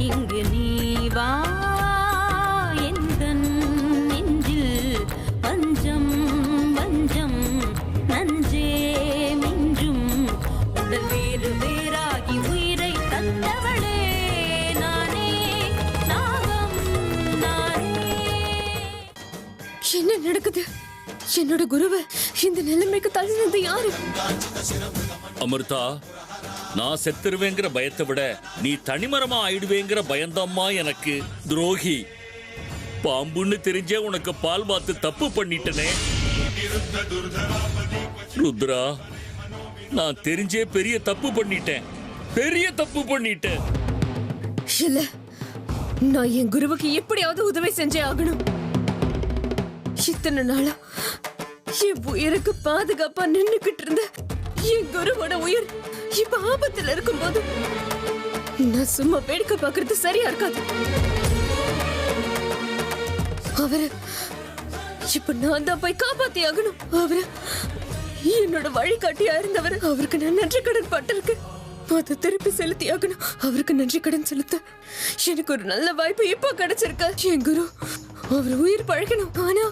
இங்கு நீ வா எந்தன் நெஞ்சில் பஞ்சம் வஞ்சம் நஞ்சே மிஞ்சும் உடல் வேறு வேறாகி உயிரை தந்தவளே நானே நாகம் நானே. என்ன நடக்குது? என்னோட குருவை இந்த நிலைமைக்கு தள்ளினது யாரு? அமிர்தா, நான் செத்துருவேங்கிற பயத்தை விட நீ தனிமரமா ஆயிடுவேங்கிற பயந்தம்மா எனக்கு. துரோகி, பாம்புன்னு தெரிஞ்சே உனக்கு பால் பாத்து தப்பு பண்ணிட்டனே. ருத்ரா, நான் தெரிஞ்சே பெரிய தப்பு பண்ணிட்டேன். இல்ல, நான் என் குருவுக்கு எப்படியாவது உதவி செஞ்சே ஆகணும். இத்தனை நாளா என் உயிருக்கு பாதுகாப்பா நின்னுகிட்டு இருந்த என் குருவோட உயிர் இப்ப ஆபத்துல இருக்கும் போது நான் சும்மா வேடிக்கை பார்க்கறது சரியா இருக்காது. அவரு இப்ப நான் தான் போய் காப்பாத்தி ஆகணும். அவரு என்னோட வழிகாட்டியா இருந்தவர். அவருக்கு நான் நன்றி கடன் பட்டிருக்கு. அதை திருப்பி செலுத்தி ஆகணும். அவருக்கு நன்றி கடன் செலுத்த எனக்கு ஒரு நல்ல வாய்ப்பு இப்ப கிடைச்சிருக்க. என் குரு அவர் உயிர் பழகணும். ஆனா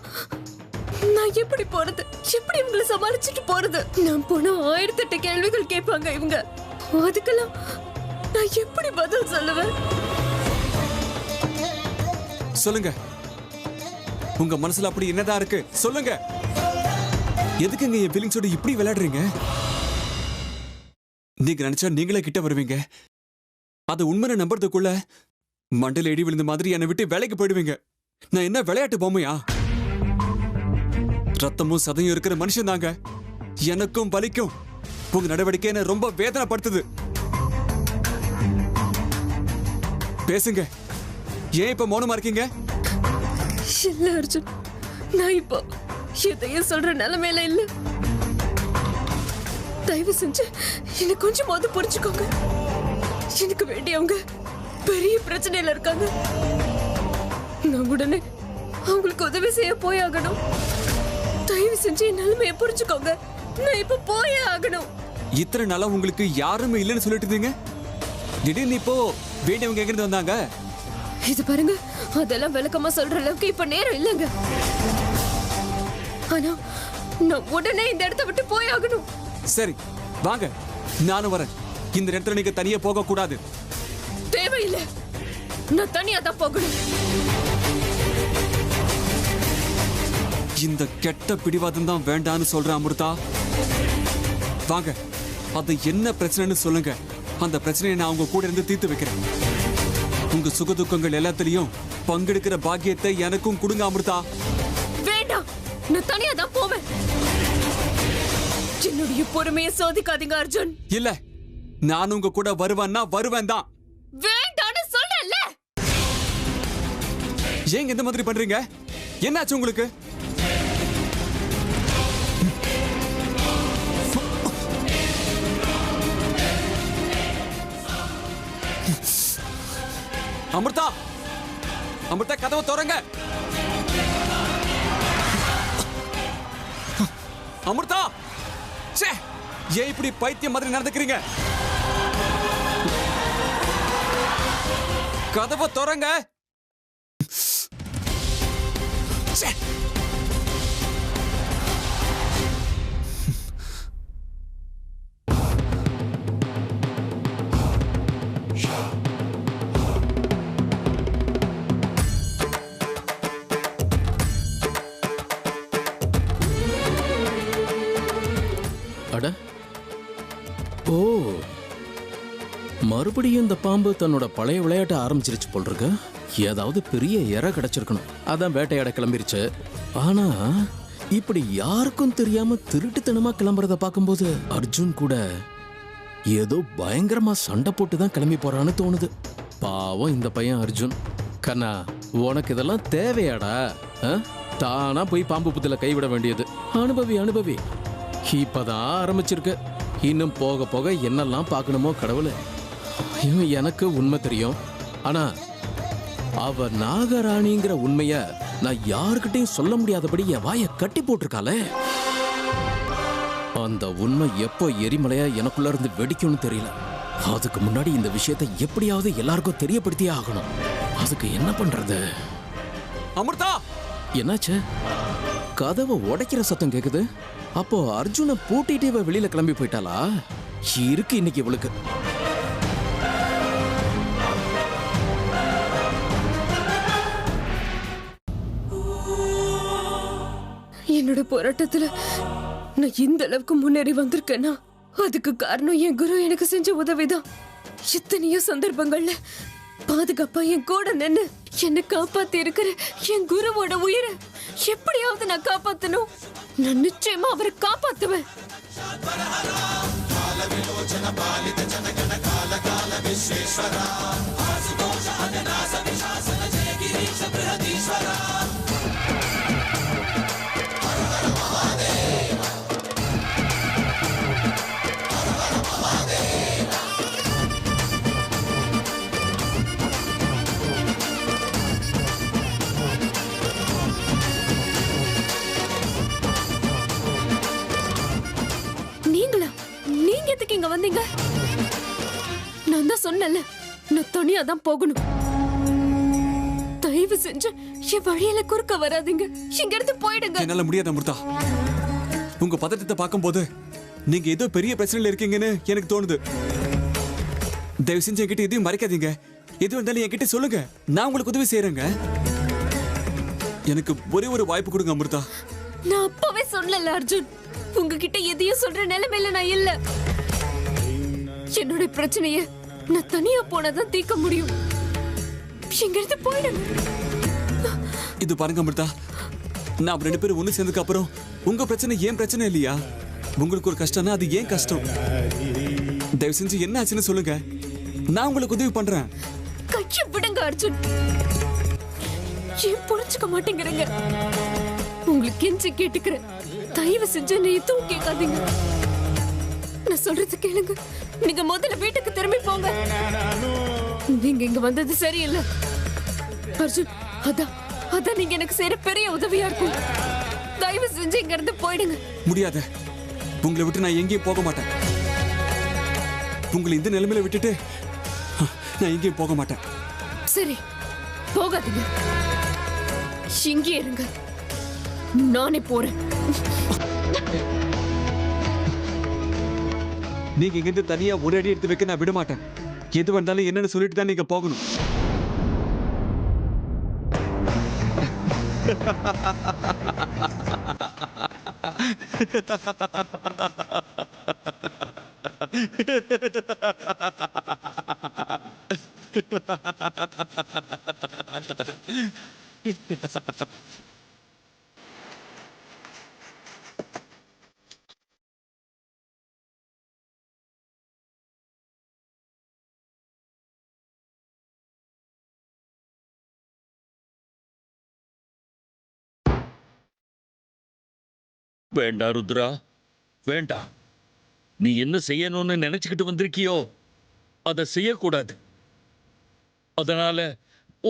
நான் எப்படி போறது? எப்படி இவங்களை சமாளிச்சுட்டு போறது? நான் போனா 1008 கேள்விகள் கேட்பாங்க இவங்க. அதுக்கெல்லாம் நான் எப்படி பதில் சொல்லுவேன்? சொல்லுங்க, உங்க மனசுல அப்படி என்னதான் இருக்கு சொல்லுங்க. எதுக்குங்க என் ஃபீலிங்ஸோட இப்படி விளையாடுறீங்க? நீங்க நினைச்சா நீங்களே கிட்ட வருவீங்க. அது உண்மையை நம்புறதுக்குள்ள மண்டல இடி விழுந்த மாதிரி என்னை விட்டு வேலைக்கு போயிடுவீங்க. நான் என்ன விளையாட்டு பொம்மையா? ரத்தமும் சதையும் இருக்கிற மனுஷன் தாங்க. எனக்கும் வலிக்கும். உங்க நடவடிக்கை என்ன ரொம்ப வேதனைப்படுத்துது. பேசுங்க. ஏன் இப்ப மௌனமா இருக்கீங்க? இல்ல அர்ஜுன், நான் இப்போ எதையும் சொல்ற நிலைமையில இல்ல. தயவு செஞ்சு எனக்கு கொஞ்சமாவது புரிஞ்சுக்கோங்க. எனக்கு வேண்டியவங்க பெரிய பிரச்சனையில இருக்காங்க. நான் உடனே அவங்களுக்கு உதவி செய்ய போயாகணும். தயவு செஞ்சு என் நிலைமையை புரிஞ்சுக்கோங்க. நான் இப்ப போயே ஆகணும். இத்தனை நாளா உங்களுக்கு யாருமே இல்லைன்னு சொல்லிட்டு இருந்தீங்க. திடீர்னு இப்போ வேண்டியவங்க எங்க இருந்து வந்தாங்க? இது பாருங்க, அதெல்லாம் விளக்கமா சொல்ற அளவுக்கு இப்ப நேரம் இல்லைங்க. ஆனா நான் உடனே இந்த இடத்தை விட்டு போயாகணும். சரி வாங்க, நானும் வரேன். இந்த இடத்துல நீங்க தனியா போக கூடாது. தேவையில்லை, நான் தனியா தான் போகணும். இந்த கெட்ட பிடிவாதம் தான் வேண்டான்னு சொல்றேன் அமிர்தா. வாங்க, அது என்ன பிரச்சனைன்னு சொல்லுங்க. அந்த பிரச்சனையை நான் உங்க கூட இருந்து தீர்த்து வைக்கிறேன். உங்க சுகதுக்கங்கள் எல்லாத்திலையும் பங்கெடுக்கிற பாக்கியத்தை எனக்கும் கொடுங்க அமிர்தா. வேண்டாம், நான் தனியா தான் போவேன். என்னுடைய பொறுமையை சோதிக்காதீங்க அர்ஜுன். இல்ல, நான் உங்க கூட வருவேன்னா வருவேன் தான். வேண்டான்னு சொல்றேன்ல. ஏங்க இந்த மாதிரி பண்றீங்க? என்னாச்சு உங்களுக்கு? அமிர்தா, அமிர்தா, கதவை திறங்க. அமிர்தா, ஏன் இப்படி பைத்தியம் மாதிரி நடந்துக்கிறீங்க? கதவை திறங்க. அட, ஓ, மறுபடியும் இந்த பாம்பு தன்னோட பழைய விளையாட்ட ஆரம்பிச்சிருச்சு போல் இருக்கு. ஏதாவது பெரிய இறை கிடைச்சிருக்கணும், அதான் வேட்டையாட கிளம்பிருச்சு. ஆனா இப்படி யாருக்கும் தெரியாம திருட்டுத்தனமா கிளம்புறத பார்க்கும்போது அர்ஜுன் கூட ஏதோ பயங்கரமா சண்டை போட்டு தான் கிளம்பி போறான்னு தோணுது. பாவம் இந்த பையன் அர்ஜுன். கண்ணா, உனக்கு இதெல்லாம் தேவையாடா? தானா போய் பாம்பு புத்துல கைவிட வேண்டியது. அனுபவி அனுபவி. இப்பதான் ஆரம்பிச்சிருக்க. இன்னும் போக போக என்னெல்லாம் பார்க்கணுமோ கடவுளே. எனக்கு உண்மை தெரியும். ஆனா அவ நாகராணிங்கிற உண்மைய நான் யாருக்கிட்டையும் சொல்ல முடியாதபடி என் வாயை கட்டி போட்டிருக்காளே. அந்த உண்மை எப்போ எரிமலையா எனக்குள்ள இருந்து வெடிக்கும்னு தெரியல. அதுக்கு முன்னாடி இந்த விஷயத்தை எப்படியாவது எல்லாருக்கும் தெரியப்படுத்தியே ஆகணும். அதுக்கு என்ன பண்றது? அமிர்தா, என்னாச்சு? கதவை உடைக்கிற சத்தம் கேக்குது. அப்போ அர்ஜுனை பூட்டிட்டு இவ வெளியில கிளம்பி போயிட்டாளா? இருக்கு இன்னைக்கு இவளுக்கு. என்னோட போராட்டத்துல நான் இந்த அளவுக்கு முன்னேறி வந்திருக்கேன்னா அதுக்கு காரணம் என் குரு எனக்கு செஞ்ச உதவிதான். எத்தனையோ சந்தர்ப்பங்கள்ல பாதுகாப்பா என் கூட நின்னு என்னை காப்பாத்தி இருக்கிற என் குருவோட உயிரை எப்படியாவது நான் காப்பாத்தணும். நான் நிச்சயமா அவரை காப்பாத்துவேன். நீங்களா? நீங்க எதுக்கு இங்க வந்தீங்க? நான் தான் சொன்னல, நான் தனியா தான் போகணும். தயவு செஞ்சு என் வழியில குறுக்க வராதீங்க. இங்க இருந்து போயிடுங்க. என்னால முடியாது அமிர்தா. உங்க பதட்டத்தை பார்க்கும்போது நீங்க ஏதோ பெரிய பிரச்சனையில இருக்கீங்கன்னு எனக்கு தோணுது. தயவு செஞ்சு என்கிட்ட எதையும் மறைக்காதீங்க. எது வந்தாலும் என்கிட்ட சொல்லுங்க, நான் உங்களுக்கு உதவி செய்யறேங்க. எனக்கு ஒரே ஒரு வாய்ப்பு கொடுங்க அமிர்தா. நான் அப்பவே சொன்னல அர்ஜுன், உங்ககிட்ட எதையும் சொல்ற நிலைமையில நான் இல்ல. என்னோட பிரச்சனைய நான் தனியா போனாதான் தீர்க்க முடியும். இங்க இருந்து போயிடுங்க. இது பாருங்க அமிர்தா, நான் ரெண்டு பேரும் ஒண்ணு சேர்ந்ததுக்கு அப்புறம் உங்க பிரச்சனை ஏன் பிரச்சனை இல்லையா? உங்களுக்கு ஒரு கஷ்டம்னா அது ஏன் கஷ்டம்? தயவு செஞ்சு என்ன ஆச்சுன்னு சொல்லுங்க, நான் உங்களுக்கு உதவி பண்றேன். கைய விடுங்க அர்ஜுன். ஏன் புரிஞ்சுக்க மாட்டேங்கிறீங்க? உங்களுக்கு கெஞ்சி கேட்டுக்கிறேன், தயவு செஞ்சு நீ எதுவும் கேட்காதீங்க. நான் சொல்றது கேளுங்க. நீங்க முதல்ல வீட்டுக்கு திரும்பி போங்க. நீங்க இங்க வந்தது சரியில்லை அர்ஜுன். அதான் நீங்க எனக்கு செய்யற பெரிய உதவியா இருக்கும். தயவு செஞ்சு இங்க இருந்து போயிடுங்க. முடியாது, உங்களை விட்டு நான் எங்கேயும் போக மாட்டேன். உங்களை இந்த நிலைமையில விட்டுட்டு நான் எங்கேயும் போக மாட்டேன். சரி, போகாதீங்க. இங்கே இருங்க, நானே போறேன். நீங்க இங்க இருந்து தனியா ஒரு அடி எடுத்து வைக்க நான் விட மாட்டேன். எது வந்தாலும் என்னன்னு சொல்லிட்டு தான் நீங்க போகணும். வேண்டாம் ருத்ரா, வேண்டாம். நீ என்ன செய்யணும்னு நினைச்சுக்கிட்டு வந்திருக்கியோ அதை செய்யக்கூடாது. அதனால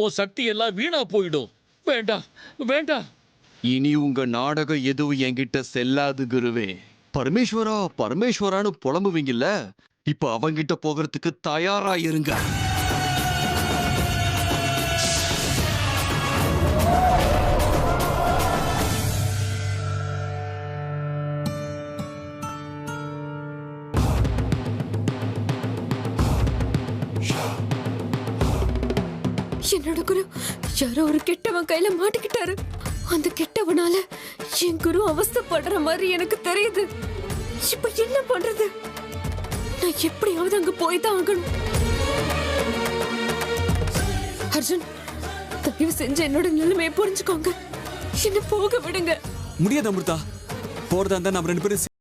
உன் சக்தி எல்லாம் வீணா போயிடும். வேண்டாம், வேண்டாம். இனி உங்க நாடகம் எதுவும் என்கிட்ட செல்லாது குருவே. பரமேஸ்வரா பரமேஸ்வரான்னு புலம்புவீங்கல்ல, இப்ப அவங்கிட்ட போகிறதுக்கு தயாரா இருங்க. என்னோட குரு யாரோ ஒரு கெட்டவன் கையில மாட்டிக்கிட்டாரு. அந்த கெட்டவனால என் குரு அவஸ்தைப்படுற மாதிரி எனக்கு தெரியுது. இப்ப என்ன பண்றது? நான் எப்படியாவது அங்க போய் தான் ஆகணும். அர்ஜுன், தயவு செஞ்சு என்னோட நிலைமையை புரிஞ்சுக்கோங்க. என்ன போக விடுங்க. முடியாது அமிர்தா, போறதா இருந்தா நம்ம ரெண்டு பேரும்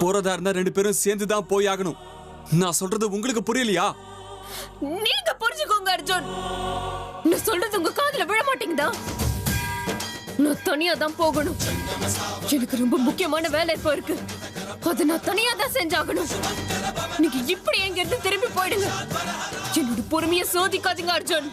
போறதா இருந்தா 2 பேரும் சேர்ந்து தான் போய் ஆகணும். நான் சொல்றது உங்களுக்கு புரியலையா? நீங்க புரிஞ்சுக்கோங்க அர்ஜுன். நான் சொல்றது உங்க காதுல விழ மாட்டேங்குதா? நான் தனியா தான் போகணும். எனக்கு ரொம்ப முக்கியமான வேலை இப்போ இருக்கு. அதை நான் தனியா தான் செஞ்சாகணும். நீங்க இப்படி எங்க இருந்து திரும்பி போயிடுங்க. என்னோட பொறுமையை சோதிக்காதீங்க அர்ஜுன்.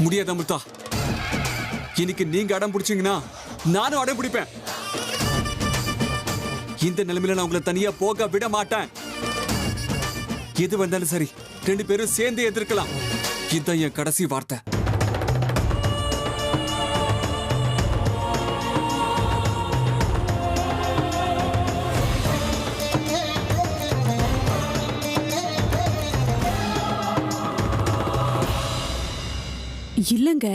முடியாது அமிர்தா. இன்னைக்கு நீங்க அடம் பிடிச்சீங்கன்னா நானும் அடம் பிடிப்பேன். இந்த நிலைமையில நான் உங்களை தனியா போக விட மாட்டேன். எது வந்தாலும் சரி, 2 பேரும் சேர்ந்து எதிர்க்கலாம். இதுதான் என் கடைசி வார்த்தை. இல்லங்க,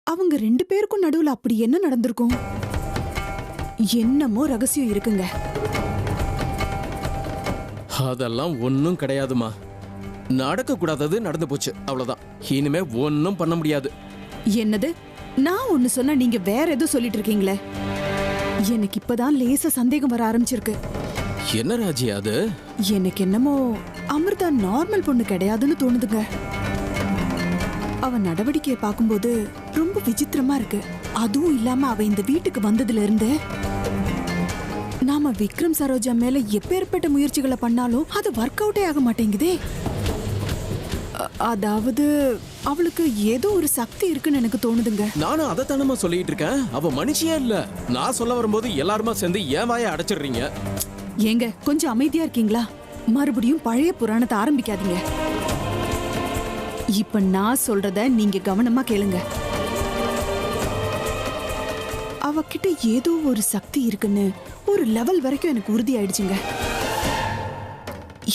அவங்க 2 பேருக்கும் நடுவுல அப்படி என்ன நடந்திருக்கும்? என்னமோ ரகசியம் இருக்குங்க. அதெல்லாம் ஒன்றும் கிடையாதுமா. நடக்க கூடாதது நடந்து போச்சு, அவ்வளவுதான். இனிமே ஒன்றும் பண்ண முடியாது. என்னது? நான் ஒன்னு சொன்னா நீங்க வேற ஏதோ சொல்லிட்டு இருக்கீங்களே. எனக்கு இப்பதான் லேசா சந்தேகம் வர ஆரம்பிச்சிருக்கு. என்ன ராஜி அது? எனக்கு என்னமோ அமிர்தா நார்மல் பொண்ணு கிடையாதுன்னு தோணுதுங்க. அவ நடவடிக்கையை பார்க்கும்போது ரொம்ப விசித்திரமா இருக்கு. அதுவும் இல்லாம அவ இந்த வீட்டுக்கு வந்ததுல இருந்து நாம விக்ரம் சரோஜா மேல எப்பேற்பட்ட முயற்சிகளை பண்ணாலும் அது ஒர்க் அவுட்டே ஆக மாட்டேங்குதே. அதாவது அவளுக்கு ஏதோ ஒரு சக்தி இருக்குன்னு எனக்கு தோணுதுங்க. நானும் அதை தானமா சொல்லிட்டு இருக்கேன். அவ மனுஷியே இல்ல. நான் சொல்ல வரும்போது எல்லாருமா சேர்ந்து ஏன் வாயை அடைச்சிடுறீங்க? ஏங்க கொஞ்சம் அமைதியா இருக்கீங்களா? மறுபடியும் பழைய புராணத்தை ஆரம்பிக்காதீங்க. இப்ப நான் சொல்றத நீங்க கவனமா கேளுங்க. அவகிட்ட ஏதோ ஒரு சக்தி இருக்குன்னு ஒரு லெவல் வரைக்கும் எனக்கு உறுதி ஆயிடுச்சுங்க.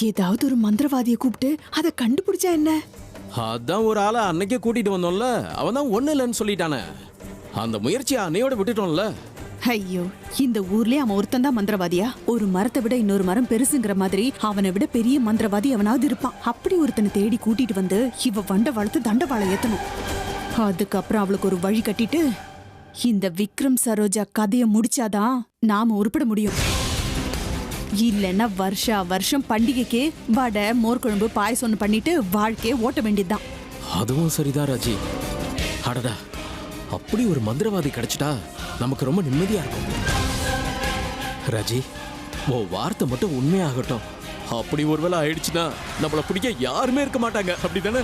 ஏதாவது ஒரு மந்திரவாதியை கூப்பிட்டு அதை கண்டுபிடிச்சா என்ன? அதான் ஒரு ஆளை அன்னைக்கே கூட்டிட்டு வந்தோம்ல, அவன் தான் ஒண்ணு இல்லைன்னு சொல்லிட்டானே. அந்த முயற்சியை அன்னையோட விட்டுட்டோம்ல. ஐயோ, இந்த ஊர்லயே அவன் ஒருத்தன் தான் மந்திரவாதியா? ஒரு மரத்தை விட இன்னொரு மரம் பெருசுங்கிற மாதிரி அவனை விட பெரிய மந்திரவாதி அவனாவது இருப்பான். அப்படி ஒருத்தனை தேடி கூட்டிட்டு வந்து இவ வண்ட வளர்த்து தண்டவாளை ஏத்தணும். அதுக்கப்புறம் அவளுக்கு ஒரு வழி கட்டிட்டு இந்த விக்ரம் சரோஜா கதையை முடிச்சாதான் நாம உருப்பட முடியும். இல்லைன்னா வருஷா வருஷம் பண்டிகைக்கு வடை, மோர்குழம்பு, பாயசம் பண்ணிட்டு வாழ்க்கையை ஓட்ட வேண்டியதுதான். அதுவும் சரிதான் ராஜி. அடடா, அப்படி ஒரு மந்திரவாதி கிடைச்சிட்டா நமக்கு ரொம்ப நிம்மதியா இருக்கும். ராஜி, ஓ வார்த்தை மட்டும் உண்மையாகட்டும். அப்படி ஒருவேளை ஆயிடுச்சுன்னா நம்மள பிடிக்க யாருமே இருக்க மாட்டாங்க, அப்படிதானே?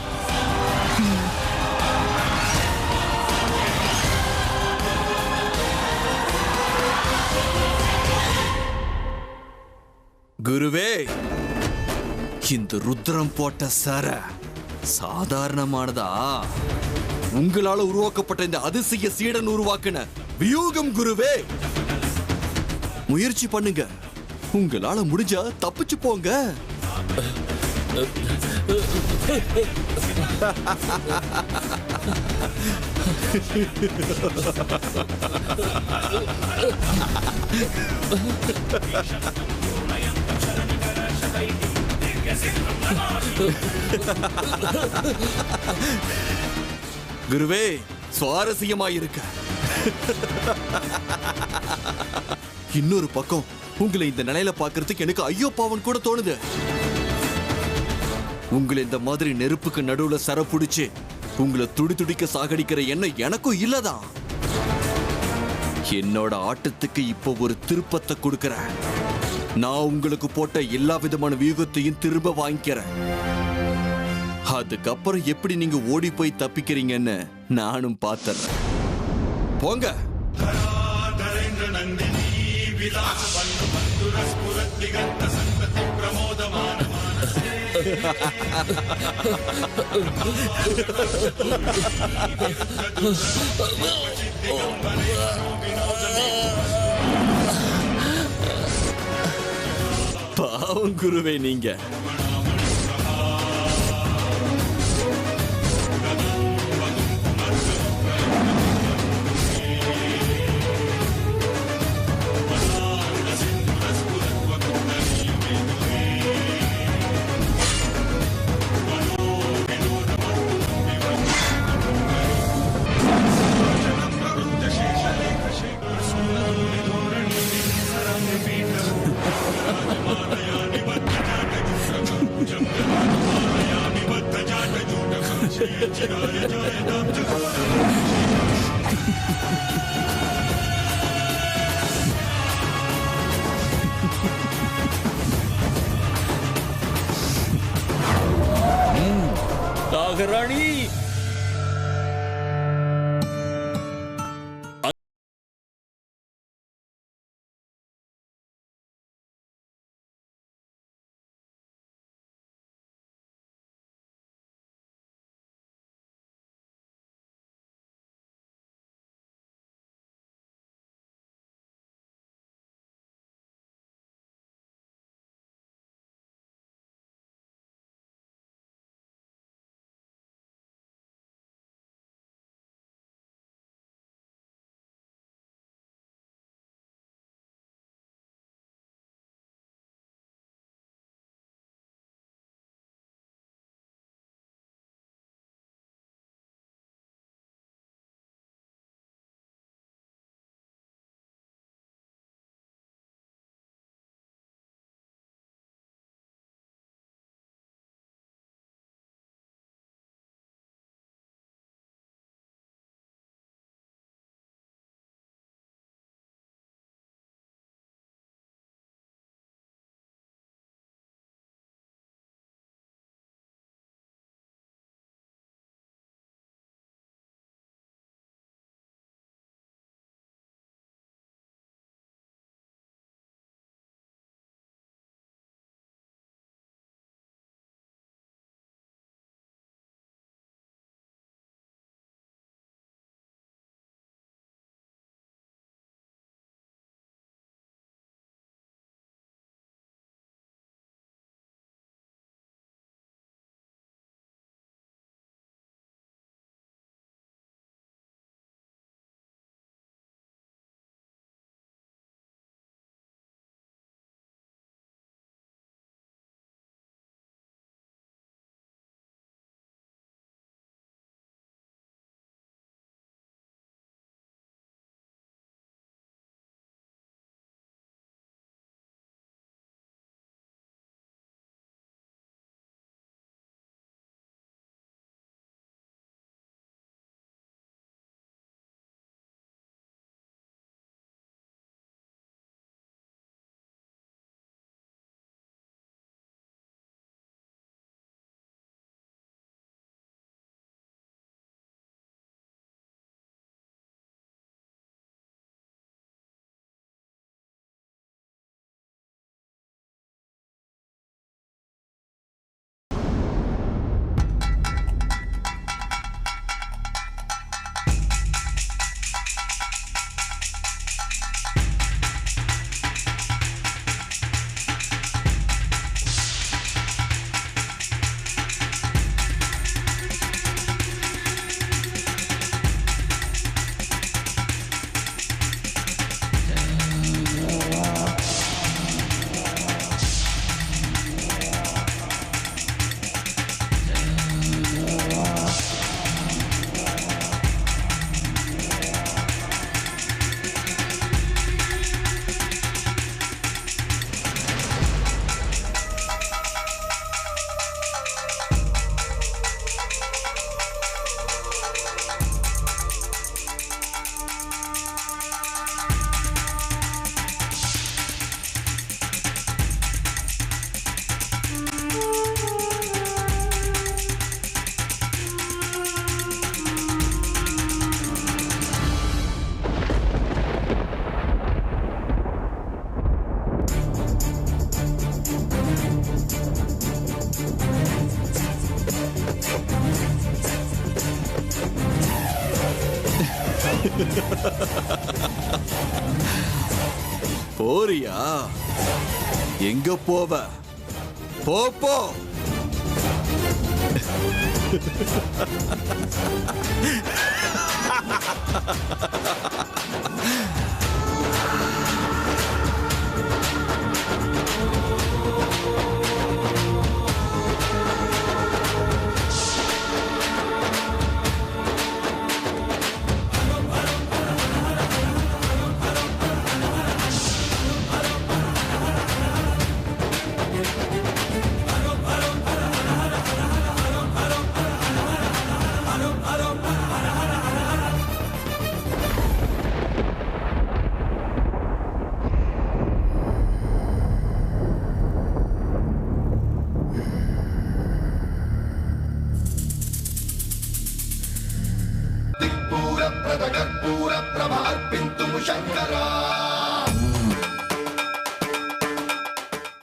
குருவே, இந்த ருத்ரம் போட்ட சர சாதாரணமானதா? உங்களால உருவாக்கப்பட்ட இந்த அதிசய சீடன் உருவாக்கின வியூகம் குருவே. முயற்சி பண்ணுங்க, உங்களால முடிஞ்சா தப்பிச்சு போங்க. குருவே, சுவாரஸ்யமாயிருக்க. இன்னொரு பக்கம் உங்களை இந்த நிலையில பாக்குறதுக்கு எனக்கு ஐயோ பாவன் கூட தோணுது. உங்களை இந்த மாதிரி நெருப்புக்கு நடுவுல சர புடிச்சு உங்களை துடி துடிக்க சாகடிக்கிற எண்ணம் எனக்கும் இல்லதான். என்னோட ஆட்டத்துக்கு இப்போ ஒரு திருப்பத்தை கொடுக்கறேன். நான் உங்களுக்கு போட்ட எல்லா விதமான வியூகத்தையும் திரும்ப வாங்கிக்கிறேன். அதுக்கப்புறம் எப்படி நீங்க ஓடி போய் தப்பிக்கிறீங்கன்னு நானும் பார்த்தறேன். போங்க. பாவம் குருவே நீங்க. மகாராணி. போறியா? எங்க போவ? போ போ. Shivara.